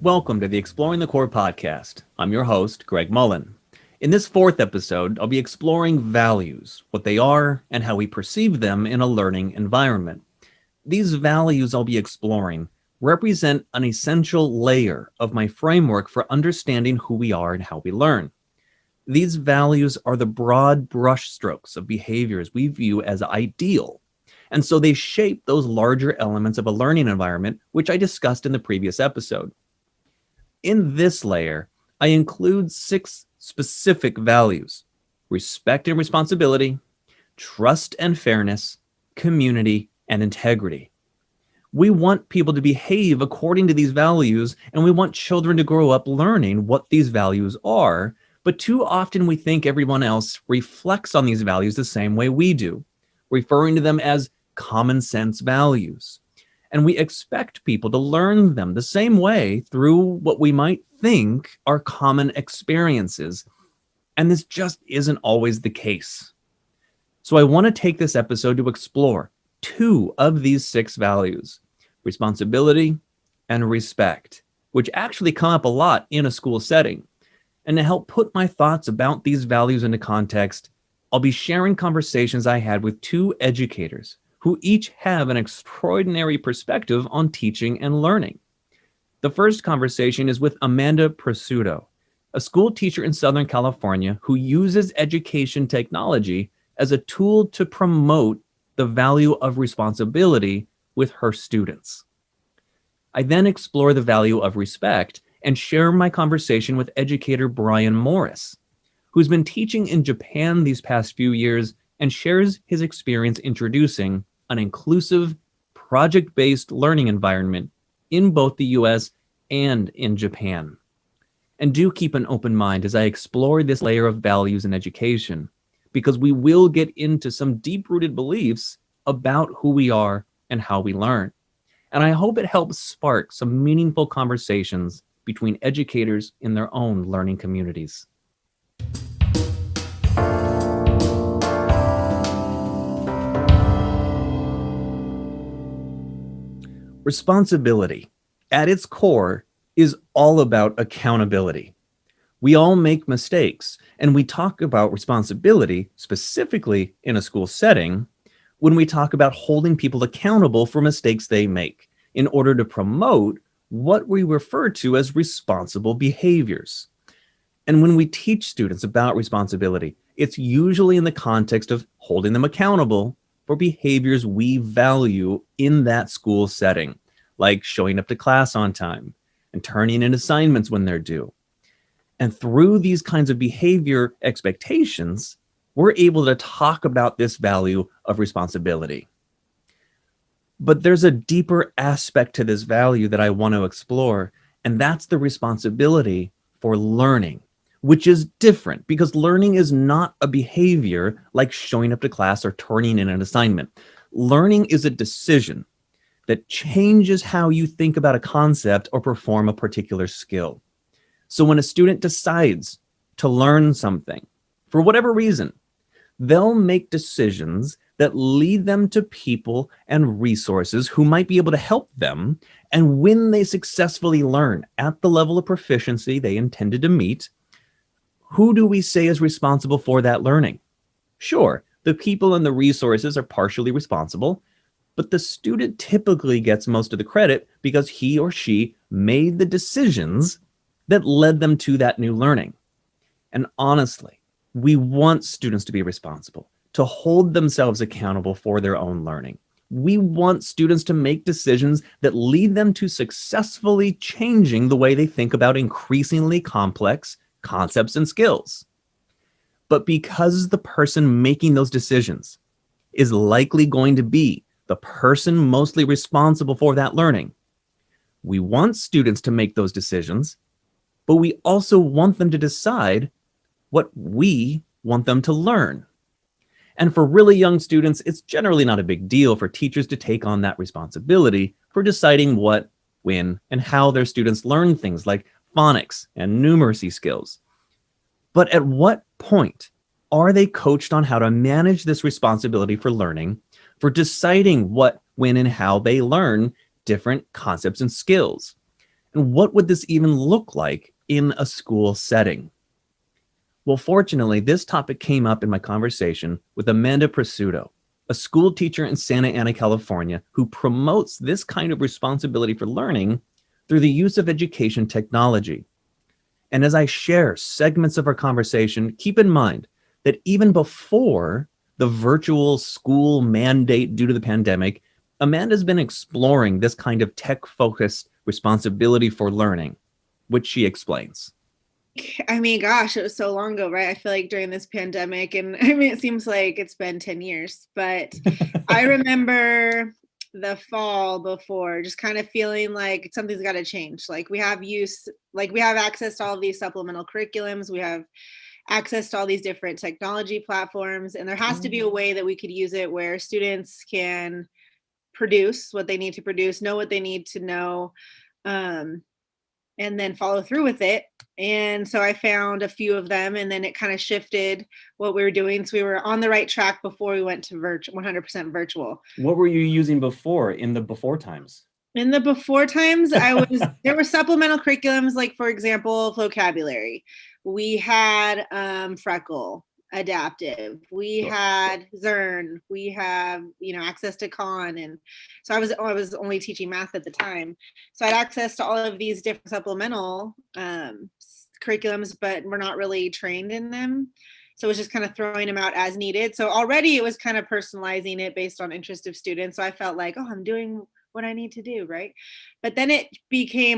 Welcome to the Exploring the Core podcast. I'm your host, Greg Mullen. In this fourth episode, I'll be exploring values, what they are, and how we perceive them in a learning environment. These values I'll be exploring represent an essential layer of my framework for understanding who we are and how we learn. These values are the broad brushstrokes of behaviors we view as ideal, and so they shape those larger elements of a learning environment, which I discussed in the previous episode. In this layer, I include 6 specific values: respect and responsibility, trust and fairness, community, and integrity. We want people to behave according to these values, and we want children to grow up learning what these values are, but too often we think everyone else reflects on these values the same way we do, referring to them as common sense values. And we expect people to learn them the same way through what we might think are common experiences. And this just isn't always the case. So I want to take this episode to explore 2 of these 6 values: responsibility and respect, which actually come up a lot in a school setting. And to help put my thoughts about these values into context, I'll be sharing conversations I had with 2 educators who each have an extraordinary perspective on teaching and learning. The first conversation is with Amanda Presutto, a school teacher in Southern California who uses education technology as a tool to promote the value of responsibility with her students. I then explore the value of respect and share my conversation with educator Brian Morris, who's been teaching in Japan these past few years and shares his experience introducing an inclusive, project-based learning environment in both the US and in Japan. And do keep an open mind as I explore this layer of values in education, because we will get into some deep-rooted beliefs about who we are and how we learn. And I hope it helps spark some meaningful conversations between educators in their own learning communities. Responsibility, at its core, is all about accountability. We all make mistakes, and we talk about responsibility, specifically in a school setting, when we talk about holding people accountable for mistakes they make in order to promote what we refer to as responsible behaviors. And when we teach students about responsibility, it's usually in the context of holding them accountable for behaviors we value in that school setting, like showing up to class on time and turning in assignments when they're due. And through these kinds of behavior expectations, we're able to talk about this value of responsibility. But there's a deeper aspect to this value that I want to explore, and that's the responsibility for learning, which is different because learning is not a behavior like showing up to class or turning in an assignment. Learning is a decision that changes how you think about a concept or perform a particular skill. So when a student decides to learn something, for whatever reason, they'll make decisions that lead them to people and resources who might be able to help them. And when they successfully learn at the level of proficiency they intended to meet, who do we say is responsible for that learning? Sure, the people and the resources are partially responsible, but the student typically gets most of the credit because he or she made the decisions that led them to that new learning. And honestly, we want students to be responsible, to hold themselves accountable for their own learning. We want students to make decisions that lead them to successfully changing the way they think about increasingly complex concepts and skills. But because the person making those decisions is likely going to be the person mostly responsible for that learning, we want students to make those decisions, but we also want them to decide what we want them to learn. And for really young students, it's generally not a big deal for teachers to take on that responsibility for deciding what, when, and how their students learn things like phonics and numeracy skills. But at what point are they coached on how to manage this responsibility for learning, for deciding what, when, and how they learn different concepts and skills? And what would this even look like in a school setting? Well, fortunately, this topic came up in my conversation with Amanda Presutto, a school teacher in Santa Ana, California, who promotes this kind of responsibility for learning through the use of education technology. And as I share segments of our conversation, keep in mind that even before the virtual school mandate due to the pandemic, Amanda's been exploring this kind of tech-focused responsibility for learning, which she explains. I mean, gosh, it was so long ago, right? I feel like during this pandemic, and I mean, it seems like it's been 10 years, but I remember the fall before just kind of feeling like something's got to change. Like we have access to all of these supplemental curriculums, we have access to all these different technology platforms, and there has to be a way that we could use it where students can produce what they need to produce, know what they need to know, and then follow through with it. And so I found a few of them, and then it kind of shifted what we were doing. So we were on the right track before we went to 100% virtual. What were you using before, in the before times? In the before times, there were supplemental curriculums, like for example, vocabulary. We had Freckle, adaptive. We had Zern. We have, access to Khan. And so I was only teaching math at the time. So I had access to all of these different supplemental curriculums, but we're not really trained in them. So it was just kind of throwing them out as needed. So already it was kind of personalizing it based on interest of students. So I felt like, oh, I'm doing what I need to do, right? But then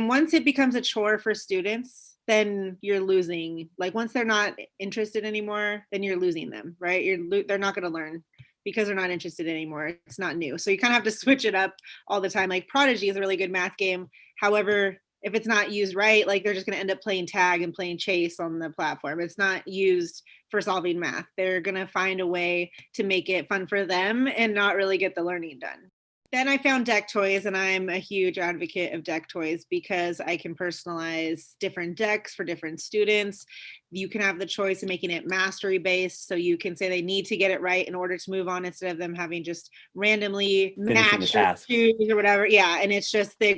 once it becomes a chore for students, then you're losing. Like once they're not interested anymore, then you're losing them, right? They're not going to learn because they're not interested anymore. It's not new. So you kind of have to switch it up all the time. Like Prodigy is a really good math game. However, if it's not used right, like they're just going to end up playing tag and playing chase on the platform. It's not used for solving math. They're going to find a way to make it fun for them and not really get the learning done. Then I found deck toys, and I'm a huge advocate of deck toys because I can personalize different decks for different students. You can have the choice of making it mastery based. So you can say they need to get it right in order to move on instead of them having just randomly matched or choose or whatever. Yeah. And it's just, they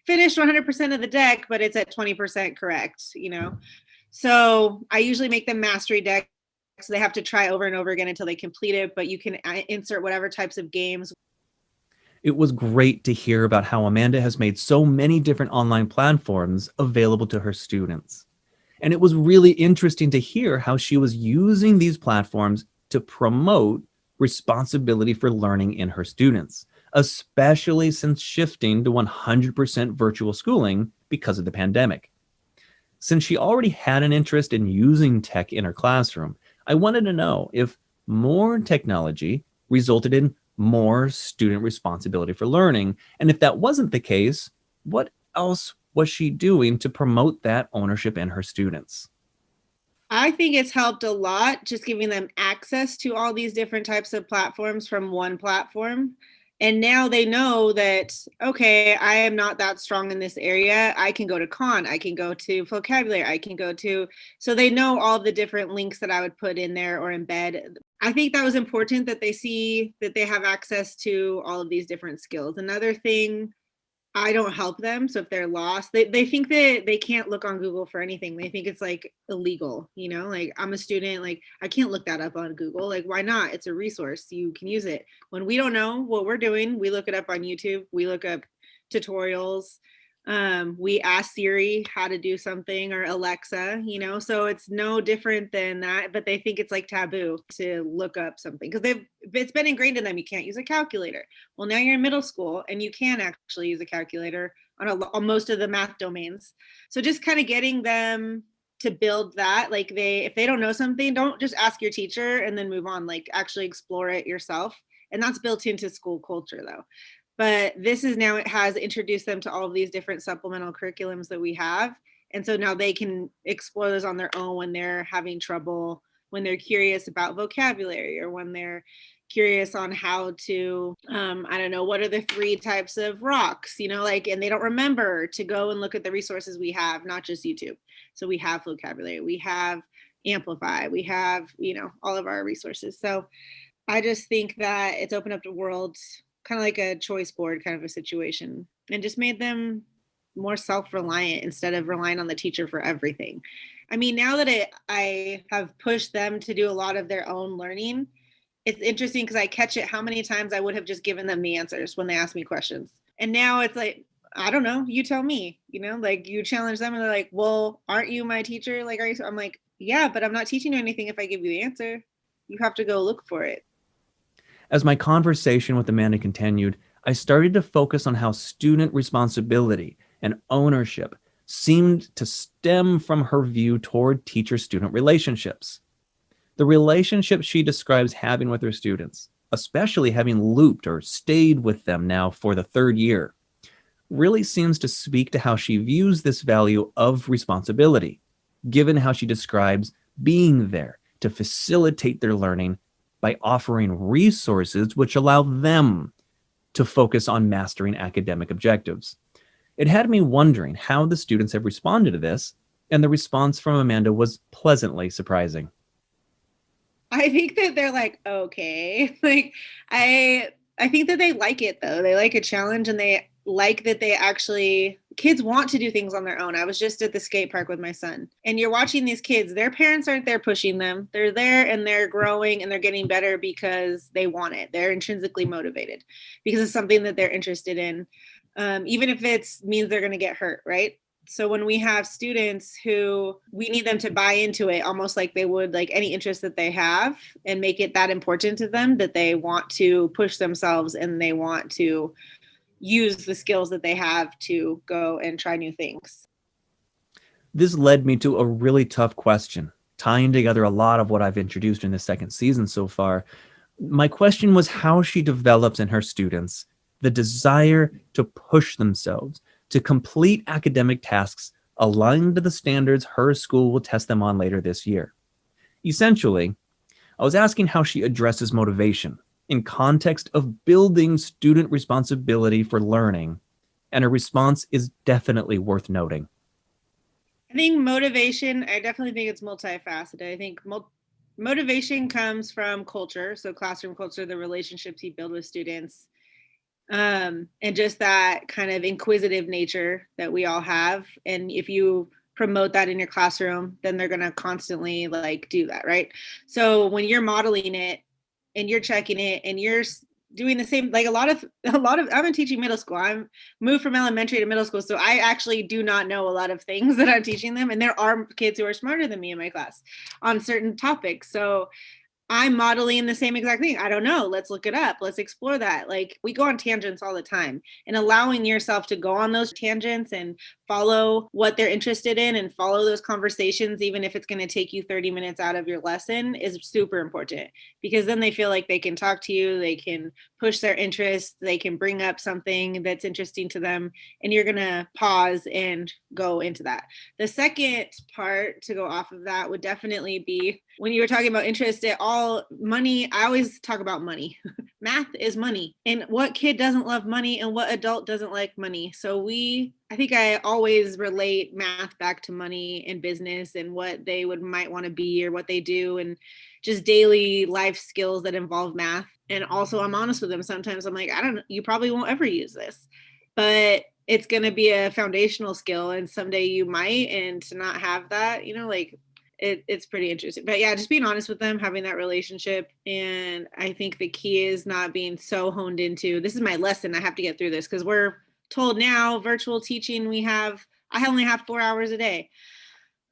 finished 100% of the deck, but it's at 20% correct, So I usually make them mastery decks. So they have to try over and over again until they complete it, but you can insert whatever types of games. It was great to hear about how Amanda has made so many different online platforms available to her students. And it was really interesting to hear how she was using these platforms to promote responsibility for learning in her students, especially since shifting to 100% virtual schooling because of the pandemic. Since she already had an interest in using tech in her classroom, I wanted to know if more technology resulted in more student responsibility for learning. And if that wasn't the case, what else was she doing to promote that ownership in her students? I think it's helped a lot just giving them access to all these different types of platforms from one platform. And now they know that, okay, I am not that strong in this area. I can go to Khan, I can go to vocabulary, so they know all the different links that I would put in there or embed. I think that was important that they see that they have access to all of these different skills. Another thing, I don't help them. So if they're lost, they think that they can't look on Google for anything. They think it's like illegal, like I'm a student, like I can't look that up on Google. Like, why not? It's a resource. You can use it. When we don't know what we're doing, we look it up on YouTube. We look up tutorials. We ask Siri how to do something, or Alexa, so it's no different than that, but they think it's like taboo to look up something because it's been ingrained in them. You can't use a calculator. Well, now you're in middle school and you can actually use a calculator on most of the math domains. So just kind of getting them to build that, like if they don't know something, don't just ask your teacher and then move on, like actually explore it yourself. And that's built into school culture though. But this is now, it has introduced them to all of these different supplemental curriculums that we have. And so now they can explore those on their own when they're having trouble, when they're curious about vocabulary, or when they're curious on how to, I don't know, what are the 3 types of rocks, and they don't remember to go and look at the resources we have, not just YouTube. So we have vocabulary, we have Amplify, we have, all of our resources. So I just think that it's opened up the world, kind of like a choice board kind of a situation, and just made them more self-reliant instead of relying on the teacher for everything. I mean, now that I have pushed them to do a lot of their own learning, it's interesting because I catch it how many times I would have just given them the answers when they ask me questions. And now it's like, I don't know, you tell me, like you challenge them and they're like, well, aren't you my teacher? Like, are you? I'm like, yeah, but I'm not teaching you anything if I give you the answer. You have to go look for it. As my conversation with Amanda continued, I started to focus on how student responsibility and ownership seemed to stem from her view toward teacher-student relationships. The relationships she describes having with her students, especially having looped or stayed with them now for the third year, really seems to speak to how she views this value of responsibility, given how she describes being there to facilitate their learning by offering resources which allow them to focus on mastering academic objectives. It had me wondering how the students have responded to this, and the response from Amanda was pleasantly surprising. I think that they're like, okay. Like I think that they like it though. They like a challenge and they like that kids want to do things on their own. I was just at the skate park with my son and you're watching these kids, their parents aren't there pushing them. They're there and they're growing and they're getting better because they want it. They're intrinsically motivated because it's something that they're interested in. Even if it means they're going to get hurt, right? So when we have students who we need them to buy into it, almost like they would like any interest that they have and make it that important to them that they want to push themselves and they want to use the skills that they have to go and try new things. This led me to a really tough question, tying together a lot of what I've introduced in the second season so far. My question was how she develops in her students the desire to push themselves, to complete academic tasks aligned to the standards her school will test them on later this year. Essentially, I was asking how she addresses motivation in context of building student responsibility for learning, and her response is definitely worth noting. I think motivation, I definitely think it's multifaceted. I think motivation comes from culture, so classroom culture, the relationships you build with students, and just that kind of inquisitive nature that we all have. And if you promote that in your classroom, then they're going to constantly like do that, right? So when you're modeling it and you're checking it and you're doing the same, like a lot of I've been teaching middle school. I'm moved from elementary to middle school, so I actually do not know a lot of things that I'm teaching them, and there are kids who are smarter than me in my class on certain topics. So I'm modeling the same exact thing. I don't know. Let's look it up. Let's explore that. Like we go on tangents all the time, and allowing yourself to go on those tangents and follow what they're interested in and follow those conversations, even if it's going to take you 30 minutes out of your lesson, is super important, because then they feel like they can talk to you, they can push their interests, they can bring up something that's interesting to them, and you're going to pause and go into that. The second part to go off of that would definitely be when you were talking about interest at all money. I always talk about money. Math is money. And what kid doesn't love money and what adult doesn't like money? So I think I always relate math back to money and business and what they might want to be or what they do and just daily life skills that involve math. And also I'm honest with them. Sometimes I'm like, you probably won't ever use this, but it's going to be a foundational skill and someday you might, and to not have that, like it's pretty interesting. But yeah, just being honest with them, having that relationship. And I think the key is not being so honed into, this is my lesson, I have to get through this, because we're told now virtual teaching, I only have 4 hours a day.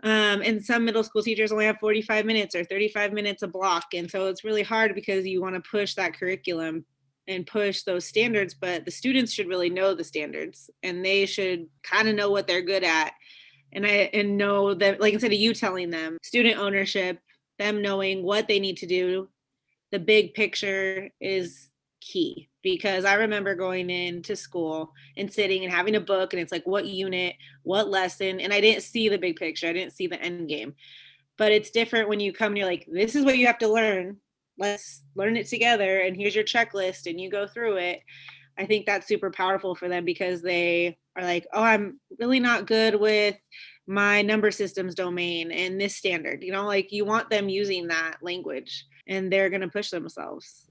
And some middle school teachers only have 45 minutes or 35 minutes a block. And so it's really hard because you want to push that curriculum and push those standards, but the students should really know the standards and they should kind of know what they're good at. And know that, like, instead of you telling them, student ownership, them knowing what they need to do, the big picture is key. Because I remember going into school and sitting and having a book and it's like, what unit, what lesson, and I didn't see the big picture. I didn't see the end game. But it's different when you come and you're like, this is what you have to learn. Let's learn it together. And here's your checklist and you go through it. I think that's super powerful for them because they are like, oh, I'm really not good with my number systems domain and this standard, like you want them using that language and they're going to push themselves.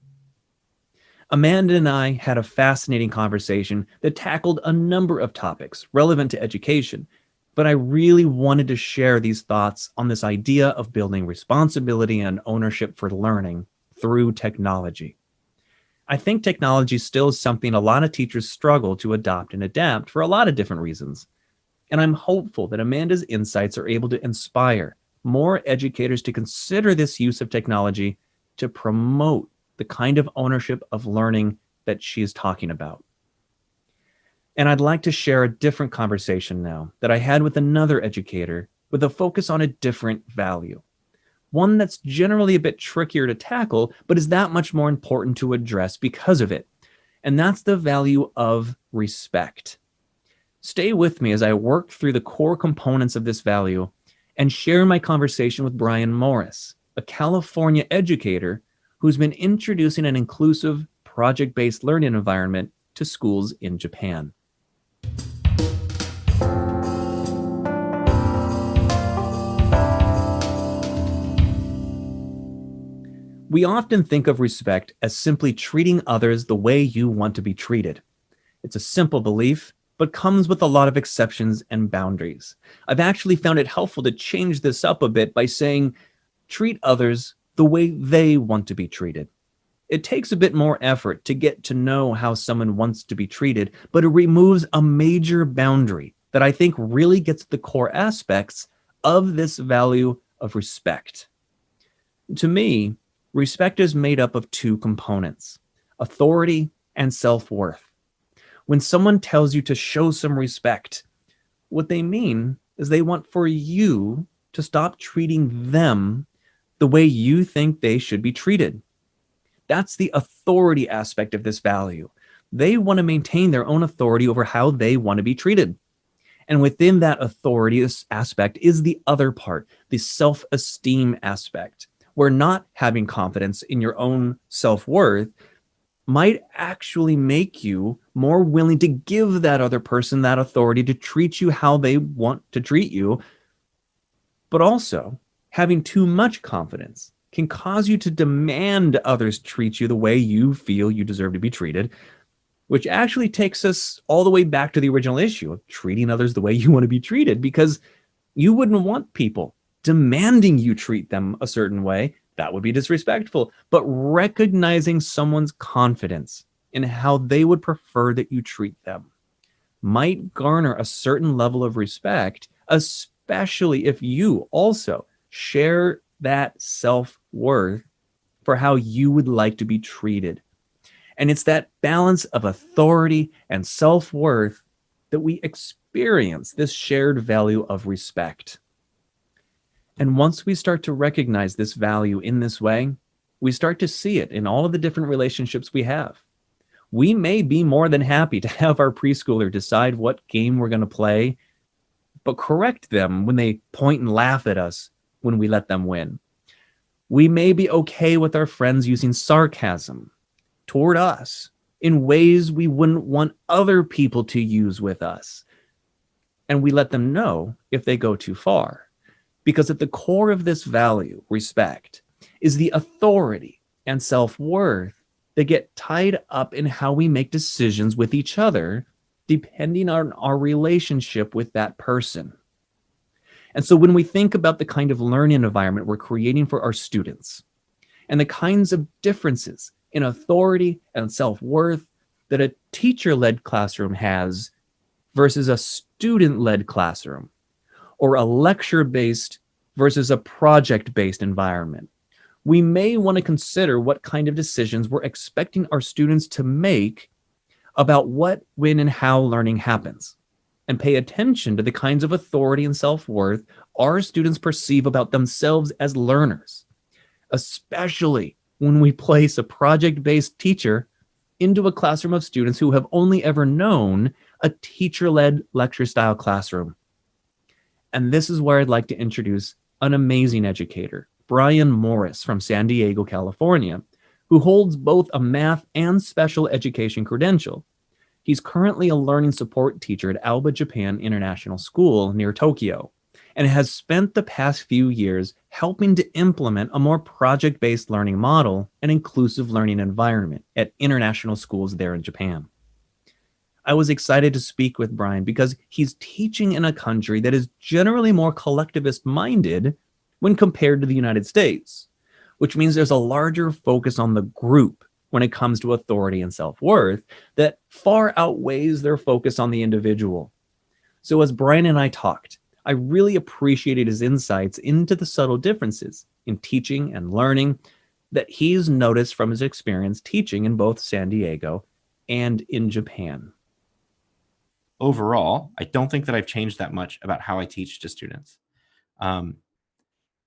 Amanda and I had a fascinating conversation that tackled a number of topics relevant to education, but I really wanted to share these thoughts on this idea of building responsibility and ownership for learning through technology. I think technology still is something a lot of teachers struggle to adopt and adapt for a lot of different reasons. And I'm hopeful that Amanda's insights are able to inspire more educators to consider this use of technology to promote the kind of ownership of learning that she is talking about. And I'd like to share a different conversation now that I had with another educator with a focus on a different value. One that's generally a bit trickier to tackle, but is that much more important to address because of it. And that's the value of respect. Stay with me as I work through the core components of this value and share my conversation with Brian Morris, a California educator who's been introducing an inclusive project-based learning environment to schools in Japan. We often think of respect as simply treating others the way you want to be treated. It's a simple belief, but comes with a lot of exceptions and boundaries. I've actually found it helpful to change this up a bit by saying, treat others the way they want to be treated. It takes a bit more effort to get to know how someone wants to be treated, but it removes a major boundary that I think really gets at the core aspects of this value of respect. To me, respect is made up of two components, authority and self-worth. When someone tells you to show some respect, what they mean is they want for you to stop treating them the way you think they should be treated. That's the authority aspect of this value. They want to maintain their own authority over how they want to be treated. And within that authority aspect is the other part, the self-esteem aspect, where not having confidence in your own self-worth might actually make you more willing to give that other person that authority to treat you how they want to treat you. But also, having too much confidence can cause you to demand others treat you the way you feel you deserve to be treated, which actually takes us all the way back to the original issue of treating others the way you want to be treated, because you wouldn't want people demanding you treat them a certain way. That would be disrespectful. But recognizing someone's confidence in how they would prefer that you treat them might garner a certain level of respect, especially if you also share that self-worth for how you would like to be treated. And it's that balance of authority and self-worth that we experience this shared value of respect. And once we start to recognize this value in this way, we start to see it in all of the different relationships we have. We may be more than happy to have our preschooler decide what game we're going to play, but correct them when they point and laugh at us when we let them win. We may be okay with our friends using sarcasm toward us in ways we wouldn't want other people to use with us. And we let them know if they go too far. Because at the core of this value, respect, is the authority and self-worth that get tied up in how we make decisions with each other, depending on our relationship with that person. And so when we think about the kind of learning environment we're creating for our students, and the kinds of differences in authority and self-worth that a teacher-led classroom has versus a student-led classroom, or a lecture-based versus a project-based environment, we may want to consider what kind of decisions we're expecting our students to make about what, when, and how learning happens, and pay attention to the kinds of authority and self-worth our students perceive about themselves as learners, especially when we place a project-based teacher into a classroom of students who have only ever known a teacher-led lecture-style classroom. And this is where I'd like to introduce an amazing educator, Brian Morris from San Diego, California, who holds both a math and special education credential. He's currently a learning support teacher at Alma, Japan International School near Tokyo, and has spent the past few years helping to implement a more project-based learning model and inclusive learning environment at international schools there in Japan. I was excited to speak with Brian because he's teaching in a country that is generally more collectivist minded when compared to the United States, which means there's a larger focus on the group when it comes to authority and self-worth that far outweighs their focus on the individual. So as Brian and I talked, I really appreciated his insights into the subtle differences in teaching and learning that he's noticed from his experience teaching in both San Diego and in Japan. Overall, I don't think that I've changed that much about how I teach to students.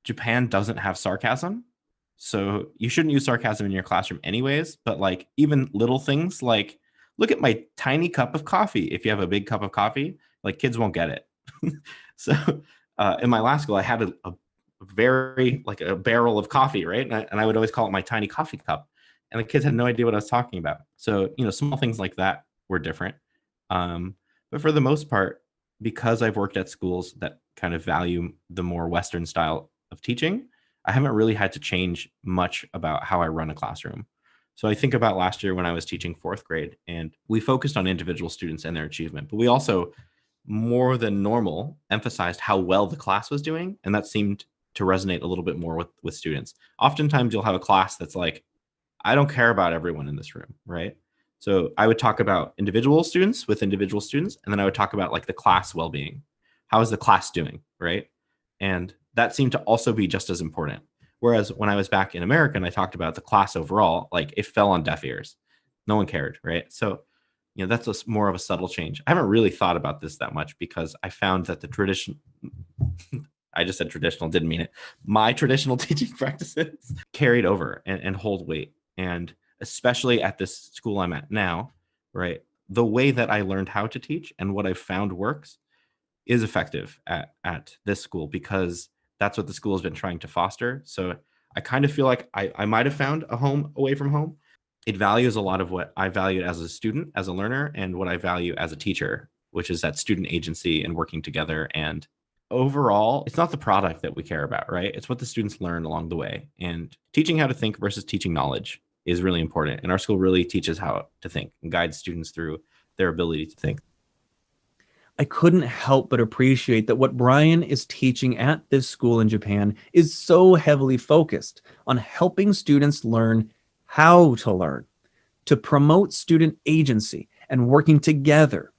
Japan doesn't have sarcasm, so you shouldn't use sarcasm in your classroom anyways, but like even little things like, look at my tiny cup of coffee. If you have a big cup of coffee, like kids won't get it. So in my last school, I had a very like a barrel of coffee, right? And I would always call it my tiny coffee cup. And the kids had no idea what I was talking about. So, small things like that were different. But for the most part, because I've worked at schools that kind of value the more Western style of teaching, I haven't really had to change much about how I run a classroom. So I think about last year when I was teaching fourth grade, and we focused on individual students and their achievement, but we also, more than normal, emphasized how well the class was doing. And that seemed to resonate a little bit more with students. Oftentimes you'll have a class that's like, I don't care about everyone in this room, right? So I would talk about individual students with individual students, and then I would talk about like the class well-being. How is the class doing, right? And that seemed to also be just as important. Whereas when I was back in America and I talked about the class overall, like it fell on deaf ears. No one cared, right? So, that's more of a subtle change. I haven't really thought about this that much because I found that the tradition, I just said traditional, didn't mean it. My traditional teaching practices carried over and hold weight. And especially at this school I'm at now, right? The way that I learned how to teach and what I've found works is effective at this school because that's what the school has been trying to foster. So I kind of feel like I might have found a home away from home. It values a lot of what I valued as a student, as a learner, and what I value as a teacher, which is that student agency and working together. And overall, it's not the product that we care about, right? It's what the students learn along the way. And teaching how to think versus teaching knowledge is really important. And our school really teaches how to think and guides students through their ability to think. I couldn't help but appreciate that what Brian is teaching at this school in Japan is so heavily focused on helping students learn how to learn, to promote student agency and working together.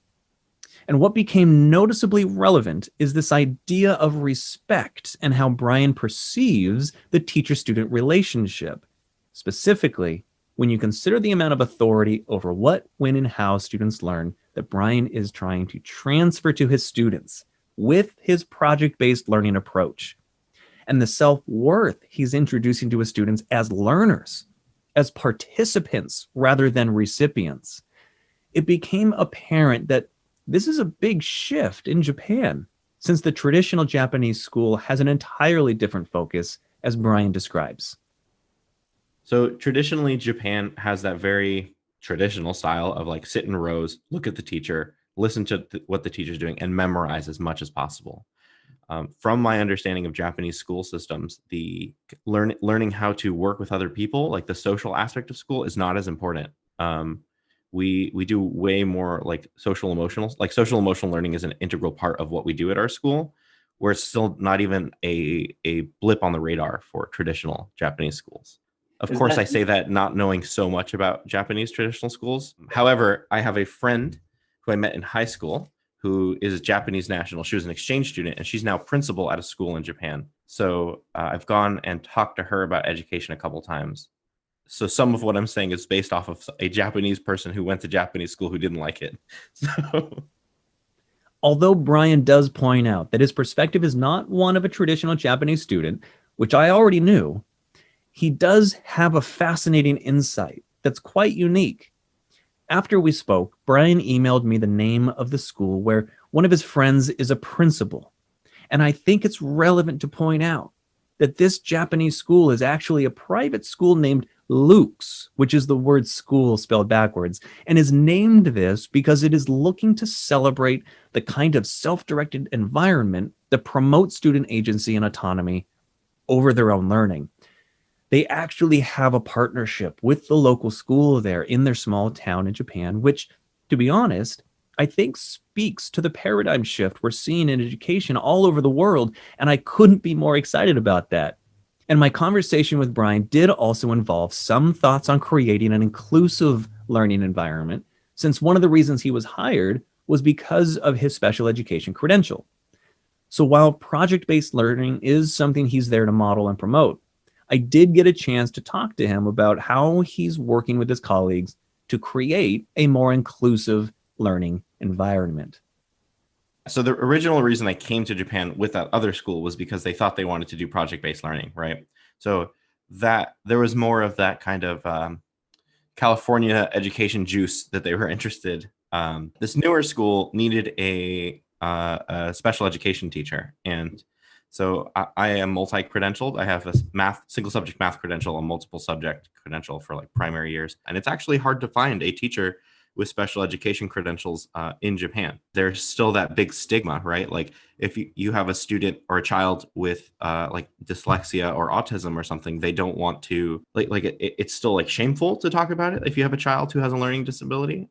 And what became noticeably relevant is this idea of respect and how Brian perceives the teacher-student relationship. Specifically, when you consider the amount of authority over what, when, and how students learn that Brian is trying to transfer to his students with his project-based learning approach, and the self-worth he's introducing to his students as learners, as participants rather than recipients, it became apparent that this is a big shift in Japan, since the traditional Japanese school has an entirely different focus, as Brian describes. So traditionally, Japan has that very traditional style of like sit in rows, look at the teacher, listen to what the teacher's doing, and memorize as much as possible. From my understanding of Japanese school systems, the learning how to work with other people, like the social aspect of school, is not as important. We do way more like social emotional learning is an integral part of what we do at our school, where it's still not even a blip on the radar for traditional Japanese schools. Of course, I say that not knowing so much about Japanese traditional schools. However, I have a friend who I met in high school who is a Japanese national. She was an exchange student, and she's now principal at a school in Japan. So I've gone and talked to her about education a couple times. So some of what I'm saying is based off of a Japanese person who went to Japanese school who didn't like it. So, although Brian does point out that his perspective is not one of a traditional Japanese student, which I already knew, he does have a fascinating insight that's quite unique. After we spoke, Brian emailed me the name of the school where one of his friends is a principal. And I think it's relevant to point out that this Japanese school is actually a private school named Luke's, which is the word school spelled backwards, and is named this because it is looking to celebrate the kind of self-directed environment that promote student agency and autonomy over their own learning. They actually have a partnership with the local school there in their small town in Japan, which, to be honest, I think speaks to the paradigm shift we're seeing in education all over the world, and I couldn't be more excited about that. And my conversation with Brian did also involve some thoughts on creating an inclusive learning environment, since one of the reasons he was hired was because of his special education credential. So while project-based learning is something he's there to model and promote, I did get a chance to talk to him about how he's working with his colleagues to create a more inclusive learning environment. So the original reason I came to Japan with that other school was because they thought they wanted to do project-based learning, right? So that there was more of that kind of California education juice that they were interested. This newer school needed a special education teacher, and so I am multi-credentialed. I have a single subject math credential, a multiple subject credential for like primary years. And it's actually hard to find a teacher with special education credentials in Japan. There's still that big stigma, right? Like if you have a student or a child with like dyslexia or autism or something, they don't want to, it's still like shameful to talk about it if you have a child who has a learning disability.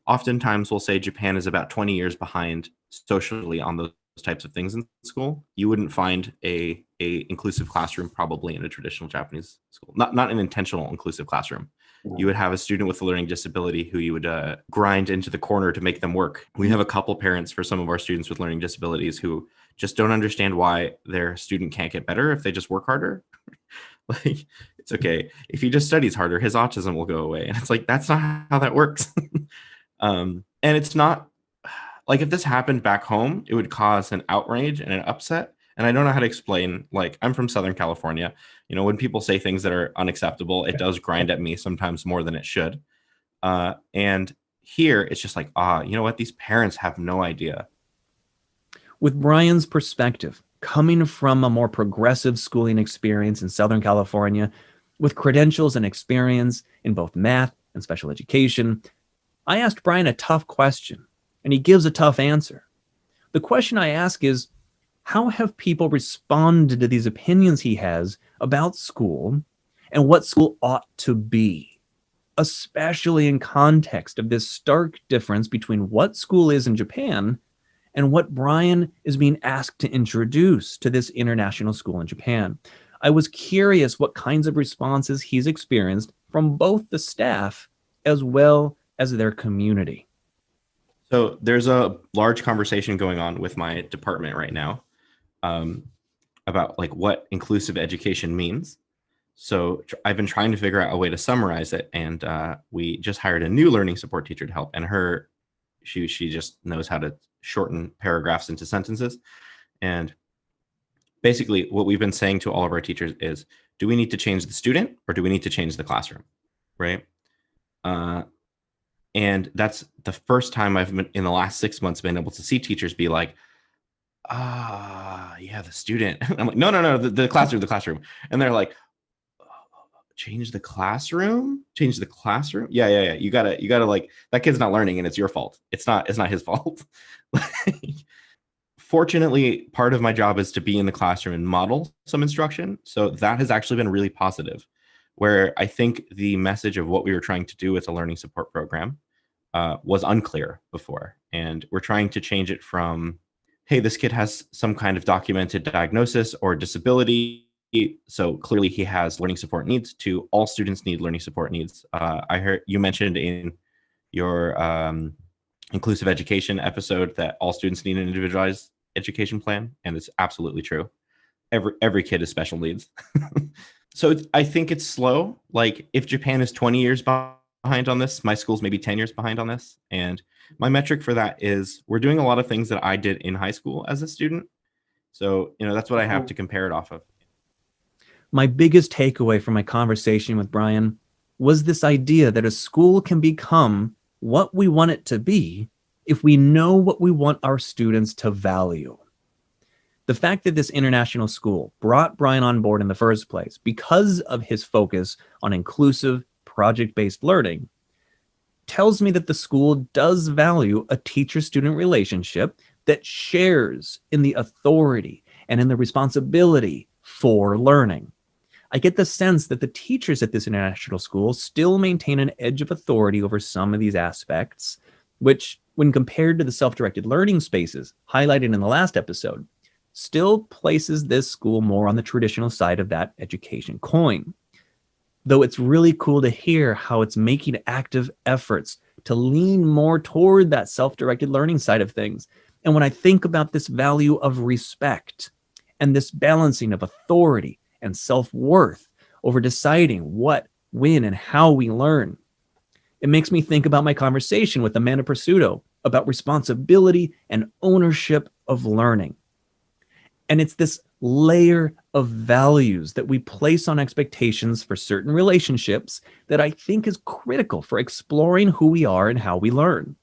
Oftentimes we'll say Japan is about 20 years behind socially on those types of things in school. You wouldn't find a inclusive classroom probably in a traditional Japanese school, not an intentional inclusive classroom. You would have a student with a learning disability who you would grind into the corner to make them work. We have a couple parents for some of our students with learning disabilities who just don't understand why their student can't get better if they just work harder. Like, it's okay. If he just studies harder, his autism will go away. And it's like, that's not how that works. And it's not, like if this happened back home, it would cause an outrage and an upset. And I don't know how to explain, like I'm from Southern California. You know, when people say things that are unacceptable, it does grind at me sometimes more than it should. And here it's just like, you know what? These parents have no idea. With Brian's perspective, coming from a more progressive schooling experience in Southern California, with credentials and experience in both math and special education, I asked Brian a tough question, and he gives a tough answer. The question I ask is, how have people responded to these opinions he has about school and what school ought to be, especially in context of this stark difference between what school is in Japan and what Brian is being asked to introduce to this international school in Japan? I was curious what kinds of responses he's experienced from both the staff as well as their community. So there's a large conversation going on with my department right now about like what inclusive education means. So I've been trying to figure out a way to summarize it, and we just hired a new learning support teacher to help, and she just knows how to shorten paragraphs into sentences. And basically what we've been saying to all of our teachers is, do we need to change the student or do we need to change the classroom, right? And that's the first time I've been in the last 6 months been able to see teachers be like, yeah, the student. I'm like, no, the classroom. And they're like, change the classroom? Yeah. You gotta like, that kid's not learning and it's your fault. It's not his fault. Fortunately, part of my job is to be in the classroom and model some instruction. So that has actually been really positive, where I think the message of what we were trying to do with the learning support program was unclear before. And we're trying to change it from, hey, this kid has some kind of documented diagnosis or disability, so clearly he has learning support needs, to all students need learning support needs. I heard you mentioned in your inclusive education episode that all students need an individualized education plan, and it's absolutely true. Every kid has special needs. So I think it's slow. Like if Japan is 20 years behind on this, my school's maybe 10 years behind on this. And my metric for that is we're doing a lot of things that I did in high school as a student. So, you know, that's what I have to compare it off of. My biggest takeaway from my conversation with Brian was this idea that a school can become what we want it to be if we know what we want our students to value. The fact that this international school brought Brian on board in the first place because of his focus on inclusive, project-based learning tells me that the school does value a teacher-student relationship that shares in the authority and in the responsibility for learning. I get the sense that the teachers at this international school still maintain an edge of authority over some of these aspects, which, when compared to the self-directed learning spaces highlighted in the last episode, still places this school more on the traditional side of that education coin. Though it's really cool to hear how it's making active efforts to lean more toward that self-directed learning side of things. And when I think about this value of respect and this balancing of authority and self-worth over deciding what, when, and how we learn, it makes me think about my conversation with Amanda Presutto about responsibility and ownership of learning. And it's this layer of values that we place on expectations for certain relationships that I think is critical for exploring who we are and how we learn.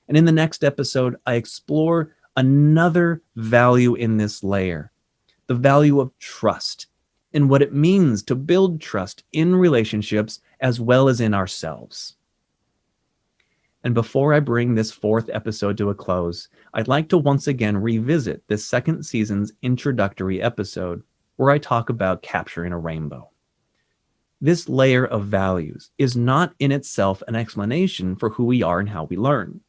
And in the next episode, I explore another value in this layer, the value of trust, and what it means to build trust in relationships as well as in ourselves. And before I bring this fourth episode to a close, I'd like to once again revisit this second season's introductory episode where I talk about capturing a rainbow. This layer of values is not in itself an explanation for who we are and how we learn.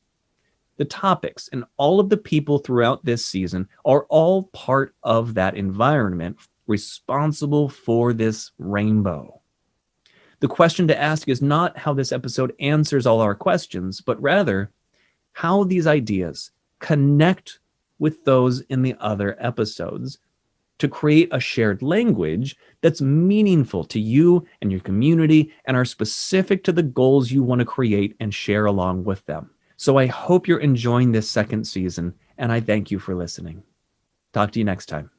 The topics and all of the people throughout this season are all part of that environment responsible for this rainbow. The question to ask is not how this episode answers all our questions, but rather how these ideas connect with those in the other episodes to create a shared language that's meaningful to you and your community and are specific to the goals you want to create and share along with them. So I hope you're enjoying this second season, and I thank you for listening. Talk to you next time.